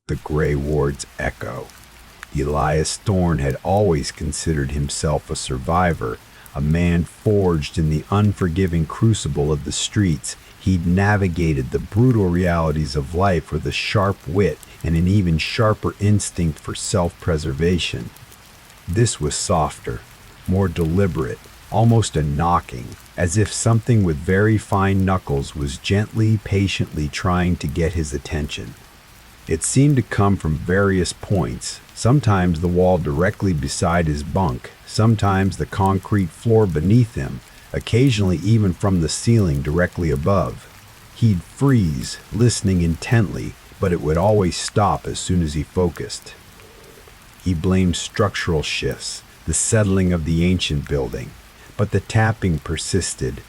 the Grey Ward's echo. Elias Thorne had always considered himself a survivor, a man forged in the unforgiving crucible of the streets. He'd navigated the brutal realities of life with a sharp wit and an even sharper instinct for self-preservation. This was softer, more deliberate, almost a knocking, as if something with very fine knuckles was gently, patiently trying to get his attention. It seemed to come from various points, sometimes the wall directly beside his bunk, sometimes the concrete floor beneath him, occasionally even from the ceiling directly above. He'd freeze, listening intently, but it would always stop as soon as he focused. He blamed structural shifts, the settling of the ancient building, but the tapping persisted.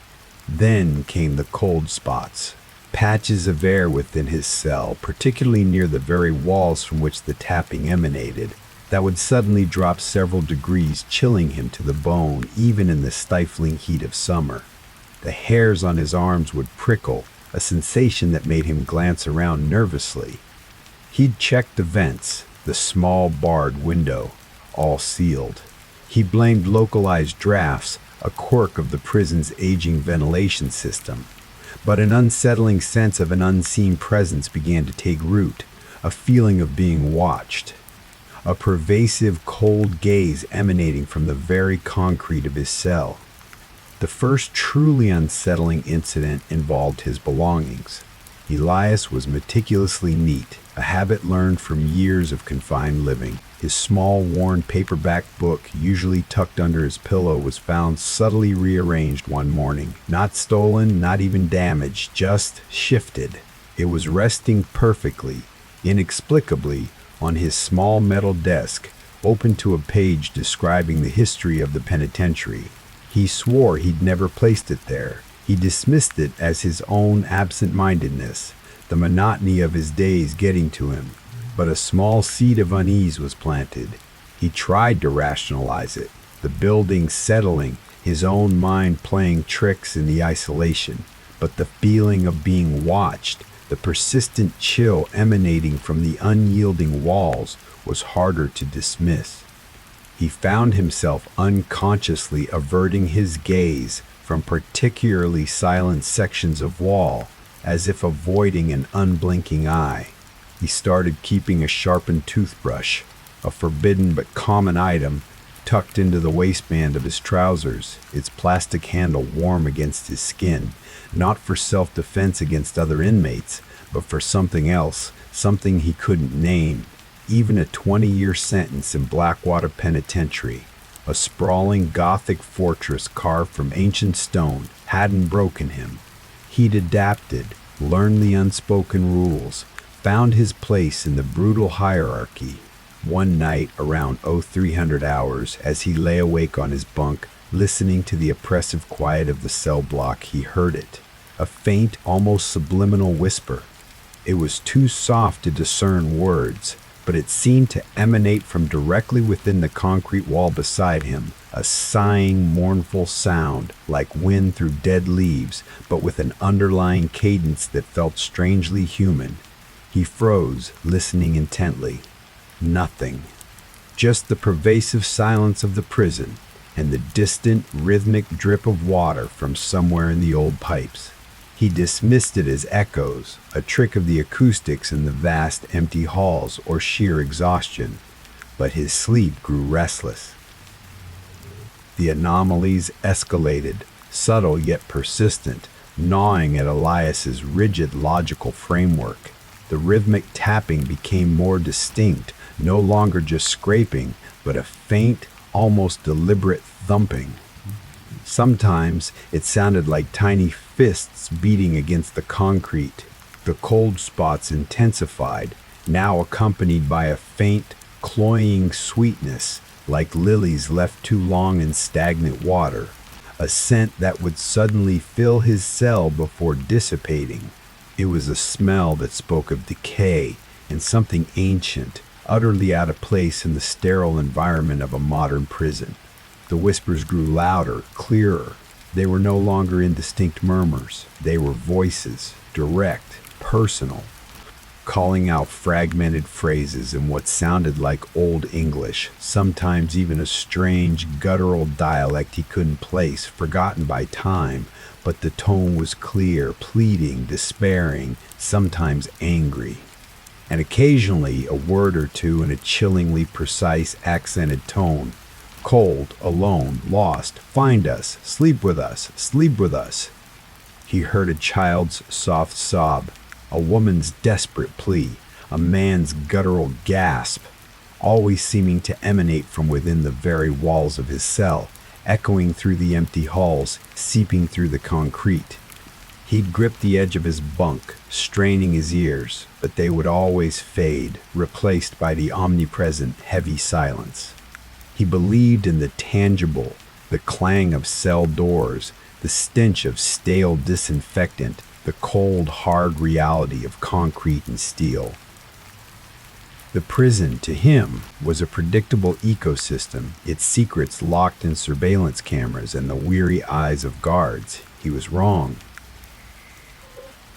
Then came the cold spots, patches of air within his cell, particularly near the very walls from which the tapping emanated, that would suddenly drop several degrees, chilling him to the bone, even in the stifling heat of summer. The hairs on his arms would prickle, a sensation that made him glance around nervously. He'd checked the vents, the small barred window, all sealed. He blamed localized drafts, a quirk of the prison's aging ventilation system. But an unsettling sense of an unseen presence began to take root, a feeling of being watched. A pervasive cold gaze emanating from the very concrete of his cell. The first truly unsettling incident involved his belongings. Elias was meticulously neat, a habit learned from years of confined living. His small, worn paperback book, usually tucked under his pillow, was found subtly rearranged one morning. Not stolen, not even damaged, just shifted. It was resting perfectly, inexplicably, on his small metal desk, open to a page describing the history of the penitentiary. He swore he'd never placed it there. He dismissed it as his own absent-mindedness, the monotony of his days getting to him. But a small seed of unease was planted. He tried to rationalize it, the building settling, his own mind playing tricks in the isolation. But the feeling of being watched, the persistent chill emanating from the unyielding walls, was harder to dismiss. He found himself unconsciously averting his gaze from particularly silent sections of wall, as if avoiding an unblinking eye. He started keeping a sharpened toothbrush, a forbidden but common item, tucked into the waistband of his trousers, its plastic handle warm against his skin, not for self-defense against other inmates, but for something else, something he couldn't name. Even a 20-year sentence in Blackwater Penitentiary, a sprawling Gothic fortress carved from ancient stone, hadn't broken him. He'd adapted, learned the unspoken rules, found his place in the brutal hierarchy. One night around 0300 hours, as he lay awake on his bunk, listening to the oppressive quiet of the cell block, he heard it. A faint, almost subliminal whisper. It was too soft to discern words, but it seemed to emanate from directly within the concrete wall beside him, a sighing, mournful sound, like wind through dead leaves, but with an underlying cadence that felt strangely human. He froze, listening intently. Nothing. Just the pervasive silence of the prison and the distant, rhythmic drip of water from somewhere in the old pipes. He dismissed it as echoes, a trick of the acoustics in the vast, empty halls, or sheer exhaustion. But his sleep grew restless. The anomalies escalated, subtle yet persistent, gnawing at Elias's rigid logical framework. The rhythmic tapping became more distinct, no longer just scraping, but a faint, almost deliberate thumping. Sometimes it sounded like tiny fists beating against the concrete. The cold spots intensified, now accompanied by a faint, cloying sweetness, like lilies left too long in stagnant water, a scent that would suddenly fill his cell before dissipating. It was a smell that spoke of decay and something ancient, utterly out of place in the sterile environment of a modern prison. The whispers grew louder, clearer. They were no longer indistinct murmurs. They were voices, direct, personal. calling out fragmented phrases in what sounded like Old English, sometimes even a strange guttural dialect he couldn't place, forgotten by time, but the tone was clear, pleading, despairing, sometimes angry. And occasionally a word or two in a chillingly precise, accented tone. Cold, alone, lost, find us, sleep with us, sleep with us. He heard a child's soft sob, a woman's desperate plea, a man's guttural gasp, always seeming to emanate from within the very walls of his cell, echoing through the empty halls, seeping through the concrete. He'd grip the edge of his bunk, straining his ears, but they would always fade, replaced by the omnipresent, heavy silence. He believed in the tangible, the clang of cell doors, the stench of stale disinfectant, the cold, hard reality of concrete and steel. The prison, to him, was a predictable ecosystem, its secrets locked in surveillance cameras and the weary eyes of guards. He was wrong.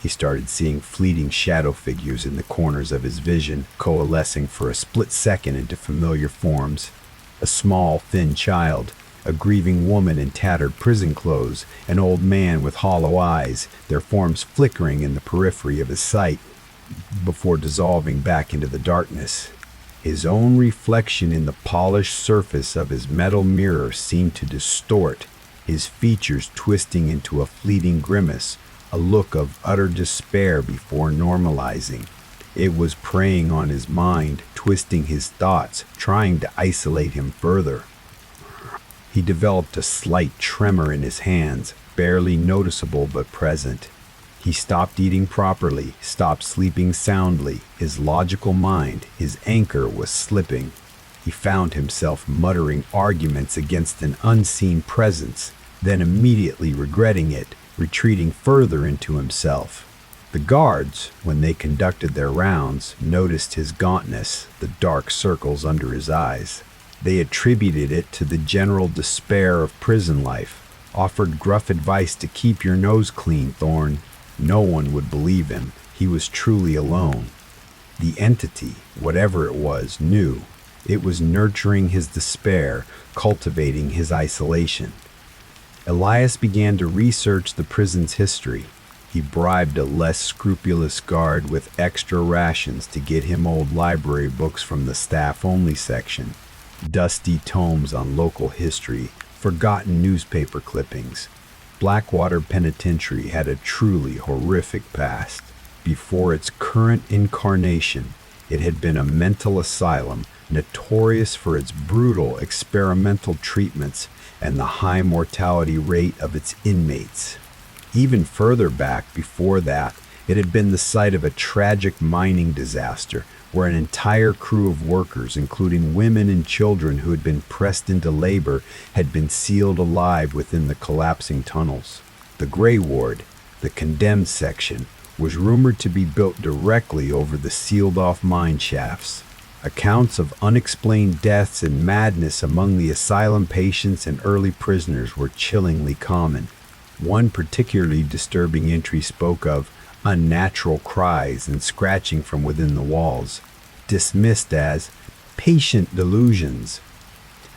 He started seeing fleeting shadow figures in the corners of his vision, coalescing for a split second into familiar forms. A small, thin child, a grieving woman in tattered prison clothes, an old man with hollow eyes, their forms flickering in the periphery of his sight before dissolving back into the darkness. His own reflection in the polished surface of his metal mirror seemed to distort, his features twisting into a fleeting grimace, a look of utter despair before normalizing. It was preying on his mind, twisting his thoughts, trying to isolate him further. He developed a slight tremor in his hands, barely noticeable but present. He stopped eating properly, stopped sleeping soundly. His logical mind, his anchor, was slipping. He found himself muttering arguments against an unseen presence, then immediately regretting it, retreating further into himself. The guards, when they conducted their rounds, noticed his gauntness, the dark circles under his eyes. They attributed it to the general despair of prison life, offered gruff advice to keep your nose clean, Thorne. No one would believe him. He was truly alone. The entity, whatever it was, knew. It was nurturing his despair, cultivating his isolation. Elias began to research the prison's history. He bribed a less scrupulous guard with extra rations to get him old library books from the staff-only section, dusty tomes on local history, forgotten newspaper clippings. Blackwater Penitentiary had a truly horrific past. Before its current incarnation, it had been a mental asylum notorious for its brutal experimental treatments and the high mortality rate of its inmates. Even further back before that, it had been the site of a tragic mining disaster where an entire crew of workers, including women and children who had been pressed into labor, had been sealed alive within the collapsing tunnels. The Gray Ward, the condemned section, was rumored to be built directly over the sealed-off mine shafts. Accounts of unexplained deaths and madness among the asylum patients and early prisoners were chillingly common. One particularly disturbing entry spoke of unnatural cries and scratching from within the walls, dismissed as patient delusions.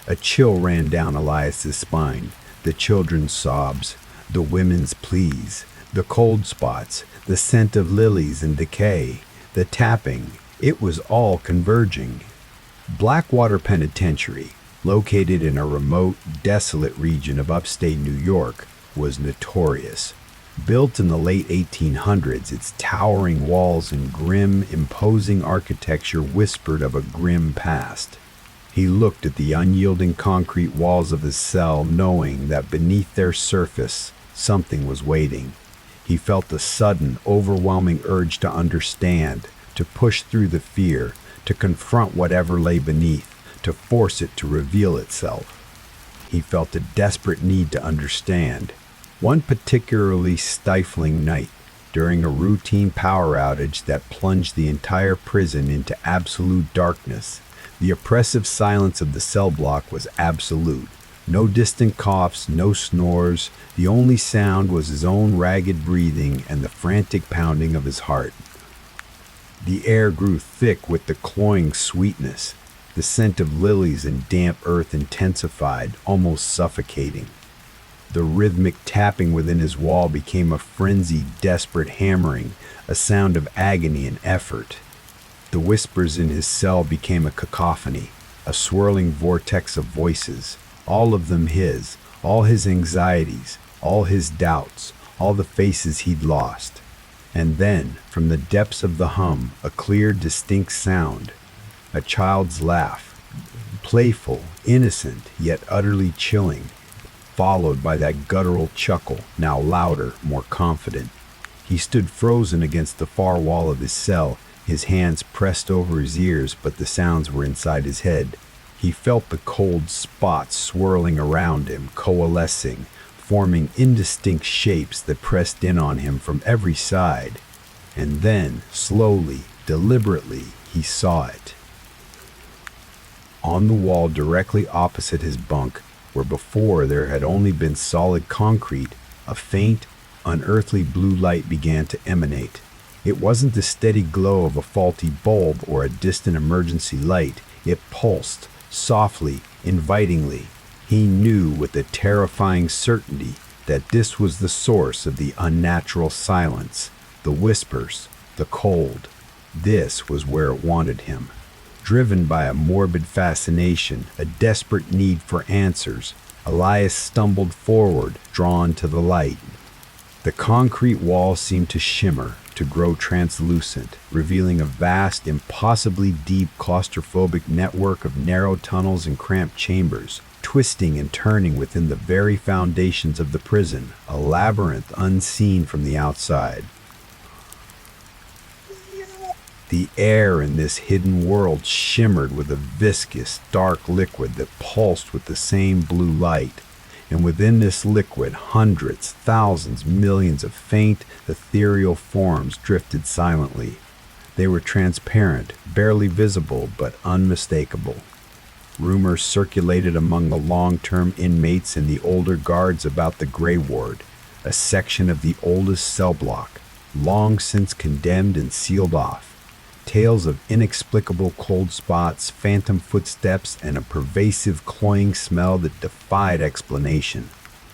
A chill ran down Elias's spine. The children's sobs, the women's pleas, the cold spots, the scent of lilies and decay, the tapping, it was all converging. Blackwater Penitentiary, located in a remote, desolate region of upstate New York, was notorious. Built in the late 1800s, its towering walls and grim, imposing architecture whispered of a grim past. He looked at the unyielding concrete walls of his cell, knowing that beneath their surface, something was waiting. He felt a sudden, overwhelming urge to understand, to push through the fear, to confront whatever lay beneath, to force it to reveal itself. He felt a desperate need to understand. One particularly stifling night, during a routine power outage that plunged the entire prison into absolute darkness, the oppressive silence of the cell block was absolute. No distant coughs, no snores. The only sound was his own ragged breathing and the frantic pounding of his heart. The air grew thick with the cloying sweetness. The scent of lilies and damp earth intensified, almost suffocating. The rhythmic tapping within his wall became a frenzied, desperate hammering, a sound of agony and effort. The whispers in his cell became a cacophony, a swirling vortex of voices, all of them his, all his anxieties, all his doubts, all the faces he'd lost. And then, from the depths of the hum, a clear, distinct sound, a child's laugh, playful, innocent, yet utterly chilling, followed by that guttural chuckle, now louder, more confident. He stood frozen against the far wall of his cell, his hands pressed over his ears, but the sounds were inside his head. He felt the cold spots swirling around him, coalescing, forming indistinct shapes that pressed in on him from every side. And then, slowly, deliberately, he saw it. On the wall directly opposite his bunk, where before there had only been solid concrete, a faint, unearthly blue light began to emanate. It wasn't the steady glow of a faulty bulb or a distant emergency light. It pulsed, softly, invitingly. He knew with a terrifying certainty that this was the source of the unnatural silence, the whispers, the cold. This was where it wanted him. Driven by a morbid fascination, a desperate need for answers, Elias stumbled forward, drawn to the light. The concrete wall seemed to shimmer, to grow translucent, revealing a vast, impossibly deep claustrophobic network of narrow tunnels and cramped chambers, twisting and turning within the very foundations of the prison, a labyrinth unseen from the outside. The air in this hidden world shimmered with a viscous, dark liquid that pulsed with the same blue light. And within this liquid, hundreds, thousands, millions of faint, ethereal forms drifted silently. They were transparent, barely visible, but unmistakable. Rumors circulated among the long-term inmates and the older guards about the Gray Ward, a section of the oldest cell block, long since condemned and sealed off. Tales of inexplicable cold spots, phantom footsteps, and a pervasive cloying smell that defied explanation.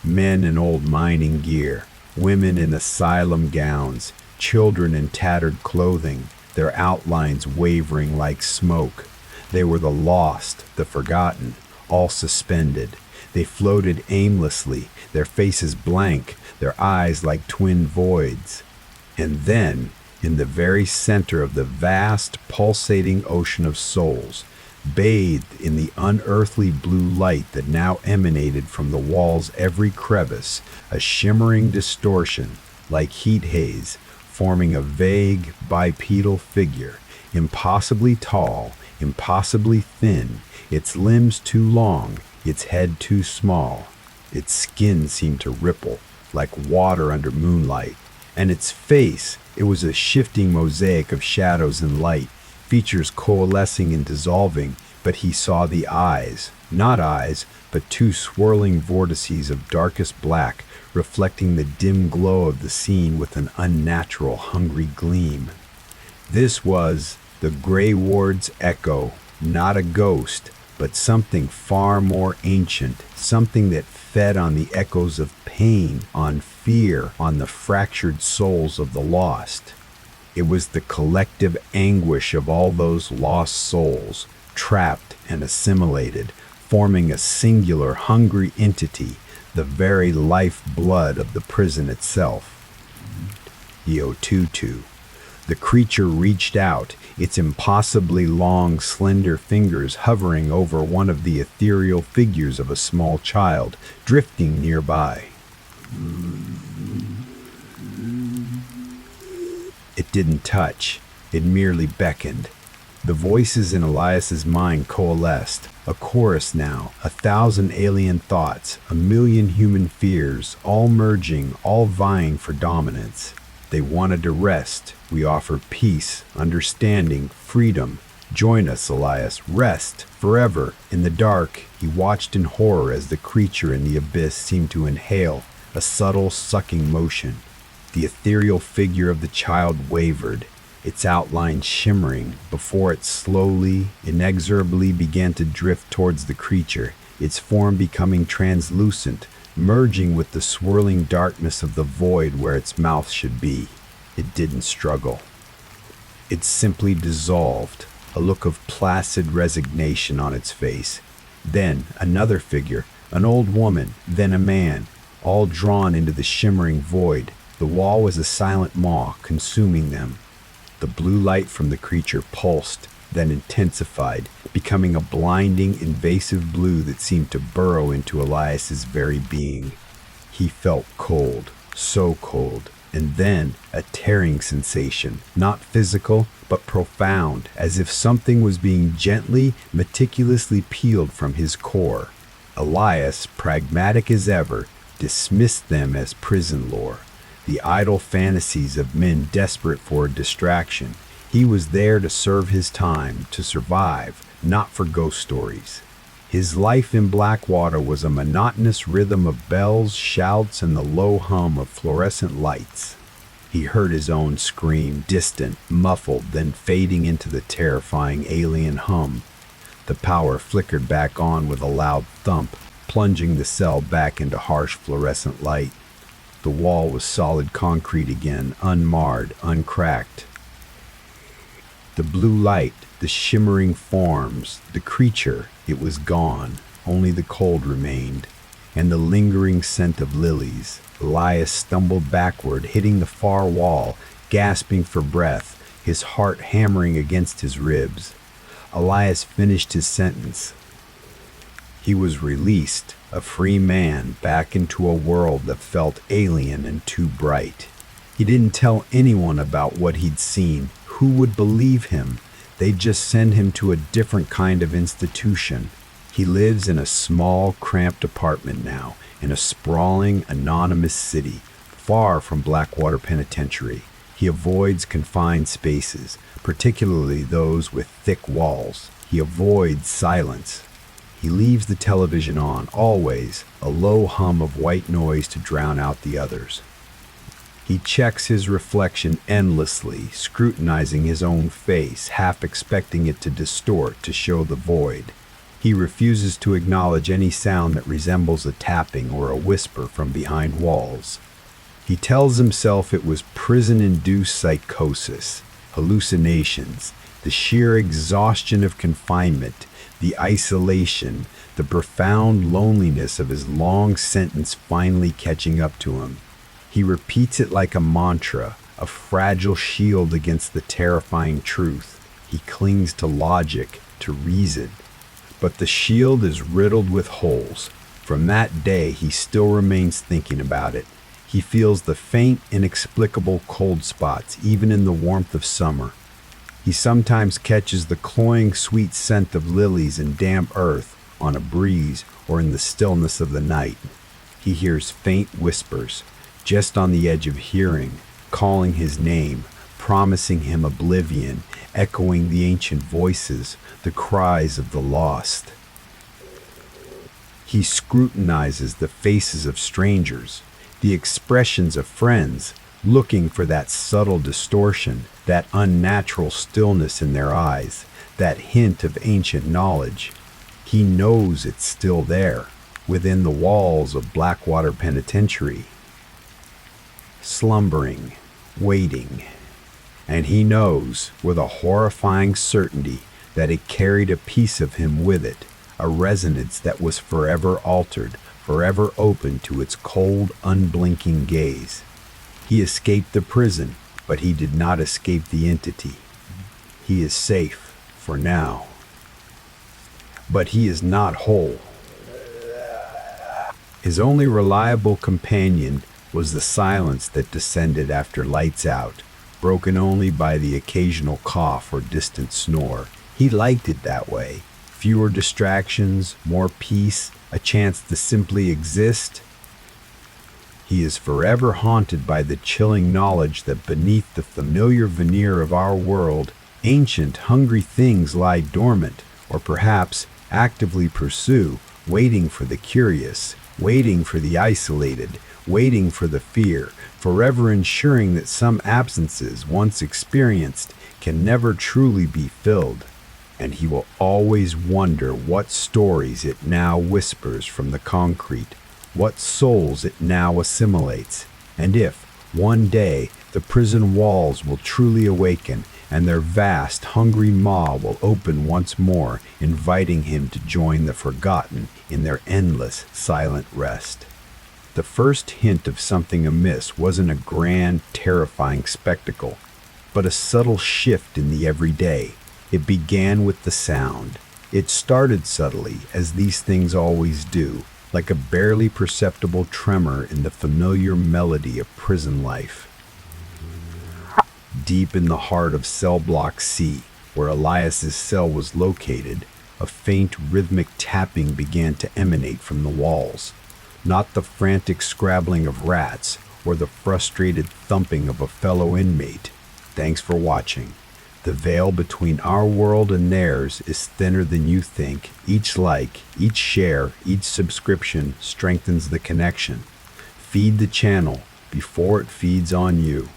Men in old mining gear, women in asylum gowns, children in tattered clothing, their outlines wavering like smoke. They were the lost, the forgotten, all suspended. They floated aimlessly, their faces blank, their eyes like twin voids. And then, in the very center of the vast, pulsating ocean of souls, bathed in the unearthly blue light that now emanated from the wall's every crevice, a shimmering distortion, like heat haze, forming a vague, bipedal figure, impossibly tall, impossibly thin, its limbs too long, its head too small. Its skin seemed to ripple, like water under moonlight, and its face, it was a shifting mosaic of shadows and light, features coalescing and dissolving, but he saw the eyes, not eyes, but two swirling vortices of darkest black, reflecting the dim glow of the scene with an unnatural, hungry gleam. This was the Gray Ward's echo, not a ghost, but something far more ancient, something that fed on the echoes of pain, on fear, on the fractured souls of the lost. It was the collective anguish of all those lost souls, trapped and assimilated, forming a singular, hungry entity, the very lifeblood of the prison itself. Iotutu. The creature reached out, its impossibly long, slender fingers hovering over one of the ethereal figures of a small child, drifting nearby. It didn't touch. It merely beckoned. The voices in Elias's mind coalesced, a chorus now, 1,000 alien thoughts, 1,000,000 human fears, all merging, all vying for dominance. They wanted to rest. We offer peace, understanding, freedom. Join us, Elias. Rest, forever. In the dark, he watched in horror as the creature in the abyss seemed to inhale, a subtle, sucking motion. The ethereal figure of the child wavered. its outline shimmering before it slowly, inexorably began to drift towards the creature, its form becoming translucent, merging with the swirling darkness of the void where its mouth should be. It didn't struggle. It simply dissolved, a look of placid resignation on its face. Then another figure, an old woman, then a man, all drawn into the shimmering void. The wall was a silent maw, consuming them. The blue light from the creature pulsed, then intensified, becoming a blinding, invasive blue that seemed to burrow into Elias's very being. He felt cold, so cold, and then a tearing sensation, not physical, but profound, as if something was being gently, meticulously peeled from his core. Elias, pragmatic as ever, dismissed them as prison lore, the idle fantasies of men desperate for a distraction. He was there to serve his time, to survive, not for ghost stories. His life in Blackwater was a monotonous rhythm of bells, shouts, and the low hum of fluorescent lights. He heard his own scream, distant, muffled, then fading into the terrifying alien hum. The power flickered back on with a loud thump, plunging the cell back into harsh fluorescent light. The wall was solid concrete again, unmarred, uncracked. The blue light, the shimmering forms, the creature, it was gone. Only the cold remained, and the lingering scent of lilies. Elias stumbled backward, hitting the far wall, gasping for breath, his heart hammering against his ribs. Elias finished his sentence. He was released, a free man, back into a world that felt alien and too bright. He didn't tell anyone about what he'd seen. Who would believe him? They'd just send him to a different kind of institution. He lives in a small, cramped apartment now, in a sprawling, anonymous city, far from Blackwater Penitentiary. He avoids confined spaces, particularly those with thick walls. He avoids silence. He leaves the television on, always, a low hum of white noise to drown out the others. He checks his reflection endlessly, scrutinizing his own face, half expecting it to distort to show the void. He refuses to acknowledge any sound that resembles a tapping or a whisper from behind walls. He tells himself it was prison-induced psychosis, hallucinations, the sheer exhaustion of confinement, the isolation, the profound loneliness of his long sentence finally catching up to him. He repeats it like a mantra, a fragile shield against the terrifying truth. He clings to logic, to reason. But the shield is riddled with holes. From that day, he still remains thinking about it. He feels the faint, inexplicable cold spots, even in the warmth of summer. He sometimes catches the cloying sweet scent of lilies and damp earth on a breeze or in the stillness of the night. He hears faint whispers, just on the edge of hearing, calling his name, promising him oblivion, echoing the ancient voices, the cries of the lost. He scrutinizes the faces of strangers, the expressions of friends, looking for that subtle distortion, that unnatural stillness in their eyes, that hint of ancient knowledge. He knows it's still there, within the walls of Blackwater Penitentiary. Slumbering, waiting. And he knows, with a horrifying certainty, that it carried a piece of him with it, a resonance that was forever altered, forever open to its cold, unblinking gaze. He escaped the prison, but he did not escape the entity. He is safe, for now. But he is not whole. His only reliable companion was the silence that descended after lights out, broken only by the occasional cough or distant snore. He liked it that way. Fewer distractions, more peace, a chance to simply exist. He is forever haunted by the chilling knowledge that beneath the familiar veneer of our world, ancient, hungry things lie dormant, or perhaps actively pursue, waiting for the curious, waiting for the isolated, waiting for the fear, forever ensuring that some absences, once experienced, can never truly be filled. And he will always wonder what stories it now whispers from the concrete, what souls it now assimilates, and if, one day, the prison walls will truly awaken and their vast, hungry maw will open once more, inviting him to join the forgotten in their endless, silent rest. The first hint of something amiss wasn't a grand, terrifying spectacle, but a subtle shift in the everyday. It began with the sound. It started subtly, as these things always do, like a barely perceptible tremor in the familiar melody of prison life. Deep in the heart of cell block C, where Elias's cell was located, a faint rhythmic tapping began to emanate from the walls. Not the frantic scrabbling of rats or the frustrated thumping of a fellow inmate. Thanks for watching. The veil between our world and theirs is thinner than you think. Each like, each share, each subscription strengthens the connection. Feed the channel before it feeds on you.